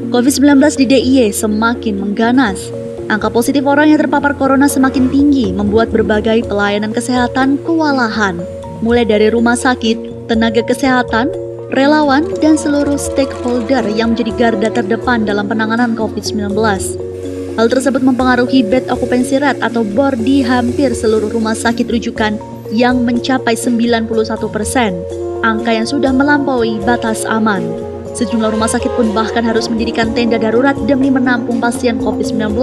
COVID-19 di DIY semakin mengganas. Angka positif orang yang terpapar corona semakin tinggi, membuat berbagai pelayanan kesehatan kewalahan, mulai dari rumah sakit, tenaga kesehatan, relawan, dan seluruh stakeholder yang menjadi garda terdepan dalam penanganan COVID-19. Hal tersebut mempengaruhi bed occupancy rate atau BOR di hampir seluruh rumah sakit rujukan yang mencapai 91%, angka yang sudah melampaui batas aman. Sejumlah rumah sakit pun bahkan harus mendirikan tenda darurat demi menampung pasien COVID-19,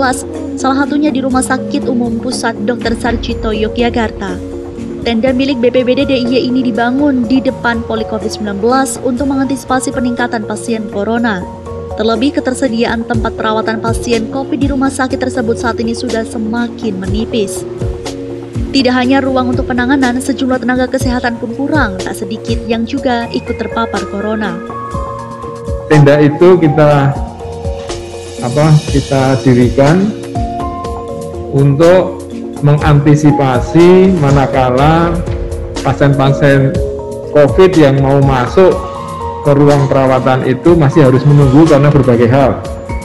salah satunya di Rumah Sakit Umum Pusat Dr. Sarjito, Yogyakarta. Tenda milik BPBD DIY ini dibangun di depan poli COVID-19 untuk mengantisipasi peningkatan pasien corona. Terlebih ketersediaan tempat perawatan pasien COVID di rumah sakit tersebut saat ini sudah semakin menipis. Tidak hanya ruang untuk penanganan, sejumlah tenaga kesehatan pun kurang, tak sedikit yang juga ikut terpapar corona. Tenda itu kita dirikan untuk mengantisipasi manakala pasien-pasien COVID yang mau masuk ke ruang perawatan itu masih harus menunggu karena berbagai hal.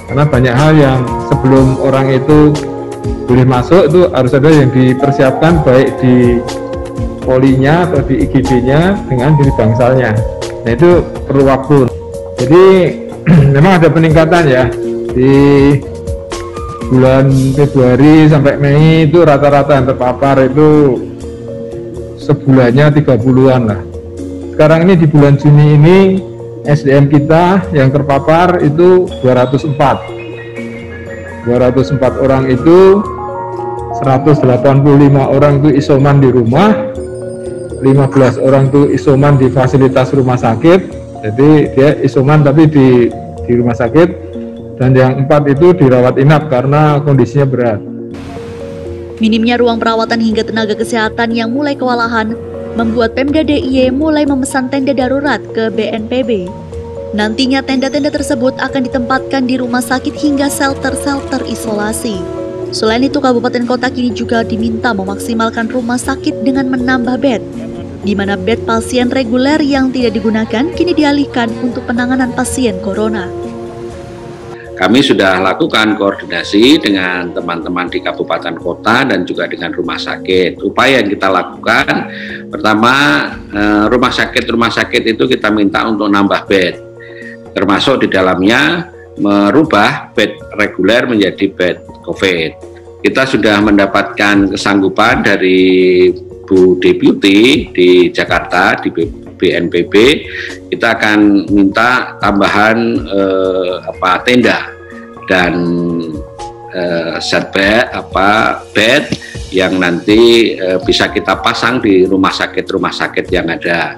Karena banyak hal yang sebelum orang itu boleh masuk itu harus ada yang dipersiapkan baik di polinya atau di IGD-nya dengan diri bangsalnya. Nah itu perlu waktu. Jadi memang ada peningkatan ya di bulan Februari sampai Mei itu rata-rata yang terpapar itu sebulannya 30-an lah. Sekarang ini di bulan Juni ini SDM kita yang terpapar itu 204 orang itu 185 orang itu isoman di rumah, 15 orang itu isoman di fasilitas rumah sakit, jadi dia isoman tapi di rumah sakit, dan yang 4 itu dirawat inap karena kondisinya berat. Minimnya ruang perawatan hingga tenaga kesehatan yang mulai kewalahan membuat Pemda DIY mulai memesan tenda darurat ke BNPB. Nantinya tenda-tenda tersebut akan ditempatkan di rumah sakit hingga shelter-shelter isolasi. Selain itu, kabupaten kota kini juga diminta memaksimalkan rumah sakit dengan menambah bed, di mana bed pasien reguler yang tidak digunakan kini dialihkan untuk penanganan pasien corona. Kami sudah lakukan koordinasi dengan teman-teman di kabupaten kota dan juga dengan rumah sakit. Upaya yang kita lakukan, pertama rumah sakit itu kita minta untuk nambah bed, termasuk di dalamnya merubah bed reguler menjadi bed COVID. Kita sudah mendapatkan kesanggupan dari Bu Deputi di Jakarta, di BNPB, kita akan minta tambahan tenda dan bed yang nanti bisa kita pasang di rumah sakit yang ada.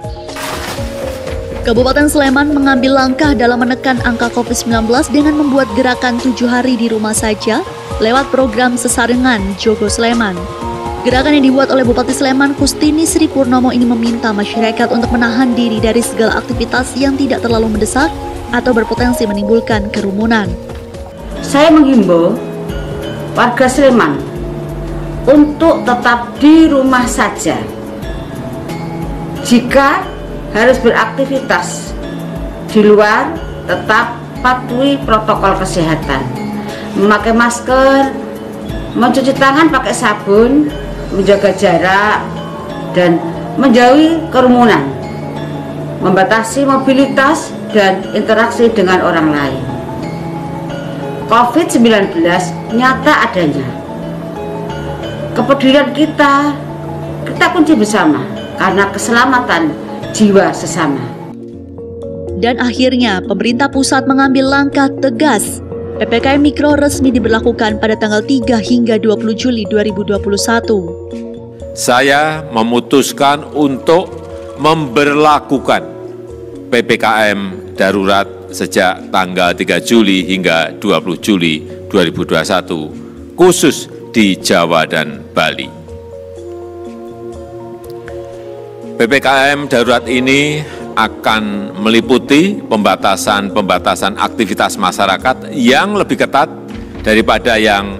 Kabupaten Sleman mengambil langkah dalam menekan angka COVID-19 dengan membuat gerakan 7 hari di rumah saja lewat program Sesarengan Jogo Sleman. Gerakan yang dibuat oleh Bupati Sleman Kustini Sri Purnomo ini meminta masyarakat untuk menahan diri dari segala aktivitas yang tidak terlalu mendesak atau berpotensi menimbulkan kerumunan. Saya menghimbau warga Sleman untuk tetap di rumah saja. Jika harus beraktivitas di luar, tetap patuhi protokol kesehatan. Memakai masker, mencuci tangan pakai sabun, menjaga jarak, dan menjauhi kerumunan, membatasi mobilitas dan interaksi dengan orang lain. COVID-19 nyata adanya. Kepedulian kita kunci bersama karena keselamatan jiwa sesama. Dan akhirnya pemerintah pusat mengambil langkah tegas. PPKM Mikro resmi diberlakukan pada tanggal 3 hingga 20 Juli 2021. Saya memutuskan untuk memberlakukan PPKM darurat sejak tanggal 3 Juli hingga 20 Juli 2021, khusus di Jawa dan Bali. PPKM darurat ini akan meliputi pembatasan aktivitas masyarakat yang lebih ketat daripada yang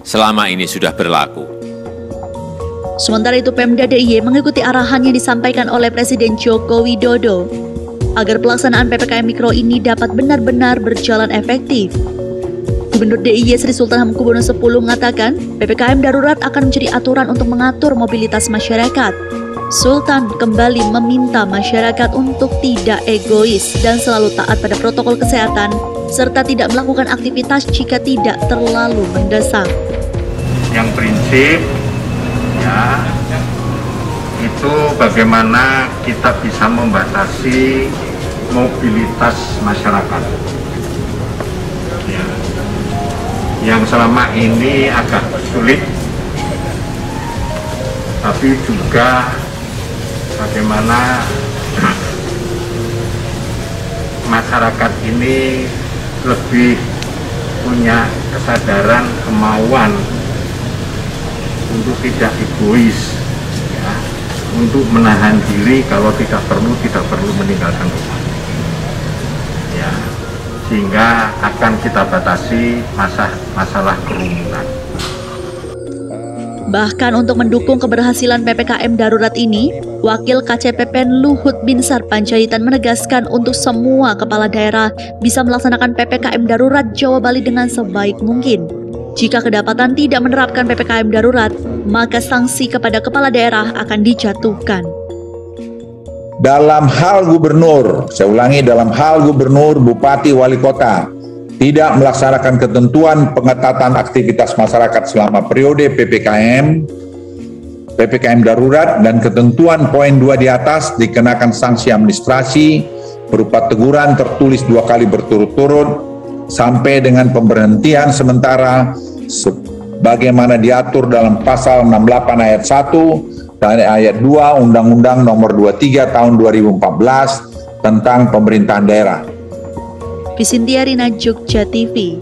selama ini sudah berlaku. Sementara itu, Pemda DIY mengikuti arahan yang disampaikan oleh Presiden Joko Widodo. agar pelaksanaan PPKM Mikro ini dapat benar-benar berjalan efektif. Gubernur DIY Sri Sultan Hamengkubuwono X mengatakan, PPKM darurat akan menjadi aturan untuk mengatur mobilitas masyarakat. Sultan kembali meminta masyarakat untuk tidak egois dan selalu taat pada protokol kesehatan, serta tidak melakukan aktivitas jika tidak terlalu mendesak. Yang prinsip, ya, itu bagaimana kita bisa membatasi mobilitas masyarakat. Ya. Yang selama ini agak sulit, tapi juga bagaimana masyarakat ini lebih punya kesadaran, kemauan untuk tidak egois, ya, untuk menahan diri kalau tidak perlu meninggalkan rumah, ya, sehingga akan kita batasi masalah kerumunan. Bahkan untuk mendukung keberhasilan PPKM darurat ini, Wakil KCPPN Luhut Binsar Panjaitan menegaskan untuk semua kepala daerah bisa melaksanakan PPKM darurat Jawa Bali dengan sebaik mungkin. Jika kedapatan tidak menerapkan PPKM darurat, maka sanksi kepada kepala daerah akan dijatuhkan. Dalam hal gubernur, saya ulangi, dalam hal gubernur, bupati, wali kota tidak melaksanakan ketentuan pengetatan aktivitas masyarakat selama periode PPKM darurat dan ketentuan poin 2 di atas dikenakan sanksi administrasi berupa teguran tertulis 2 kali berturut-turut sampai dengan pemberhentian sementara sebagaimana diatur dalam pasal 68 ayat 1 dan ayat 2 Undang-Undang Nomor 23 Tahun 2014 tentang pemerintahan daerah. Visintia Rina, Jogja TV.